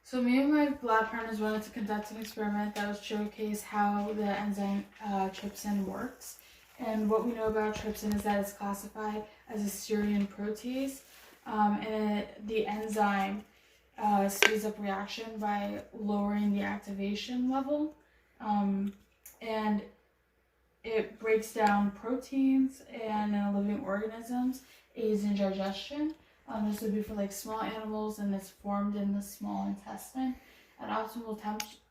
So me and my lab partners wanted to conduct an experiment that would showcase how the enzyme trypsin works. And what we know about trypsin is that it's classified as a serine protease, the enzyme speeds up reaction by lowering the activation level, and it breaks down proteins and in living organisms, aids in digestion. This would be for like small animals, and it's formed in the small intestine. At optimal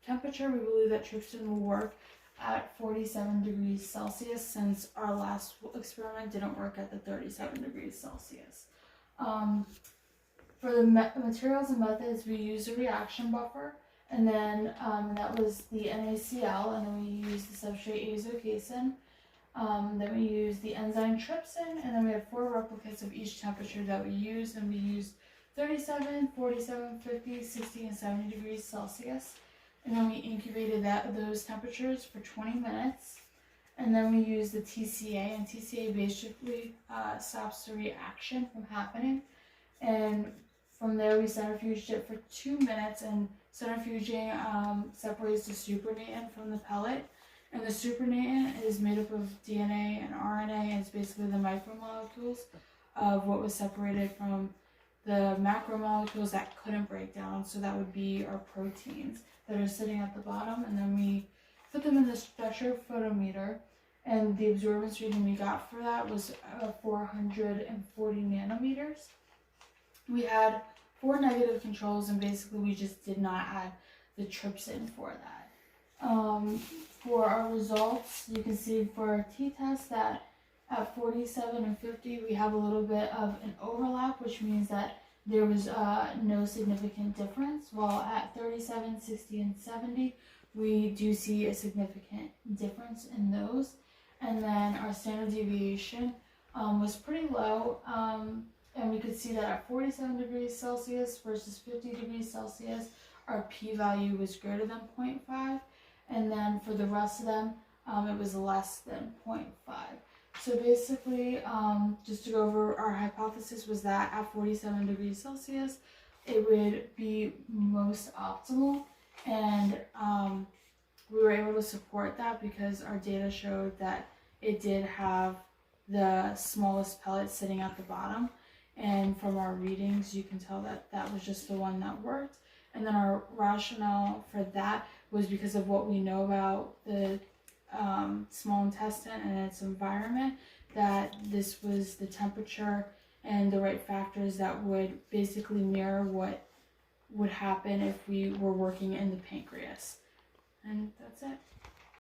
temperature, we believe that trypsin will work at 47 degrees Celsius, since our last experiment didn't work at the 37 degrees Celsius. For the materials and methods, we used a reaction buffer, and then that was the NaCl, and then we used the substrate azocasein. Then we used the enzyme trypsin, and then we had 4 replicates of each temperature that we used, and we used 37, 47, 50, 60, and 70 degrees Celsius. And then we incubated those temperatures for 20 minutes. And then we used the TCA, and TCA basically stops the reaction from happening. And from there, we centrifuged it for 2 minutes, and centrifuging separates the supernatant from the pellet. And the supernatant is made up of DNA and RNA, and it's basically the micromolecules of what was separated from the macromolecules that couldn't break down. So that would be our proteins that are sitting at the bottom. And then we put them in the spectrophotometer, and the absorbance reading we got for that was 440 nanometers. We had 4 negative controls, and basically we just did not add the trypsin for that. For our results, you can see for our t-test that at 47 and 50 we have a little bit of an overlap, which means that there was no significant difference, while at 37, 60, and 70 we do see a significant difference in those. And then our standard deviation was pretty low, and we could see that at 47 degrees Celsius versus 50 degrees Celsius, our p-value was greater than 0.5. And then for the rest of them, it was less than 0.5. So basically, just to go over, our hypothesis was that at 47 degrees Celsius, it would be most optimal. And we were able to support that because our data showed that it did have the smallest pellet sitting at the bottom. And from our readings, you can tell that that was just the one that worked. And then our rationale for that was because of what we know about the small intestine and its environment, that this was the temperature and the right factors that would basically mirror what would happen if we were working in the pancreas. And that's it.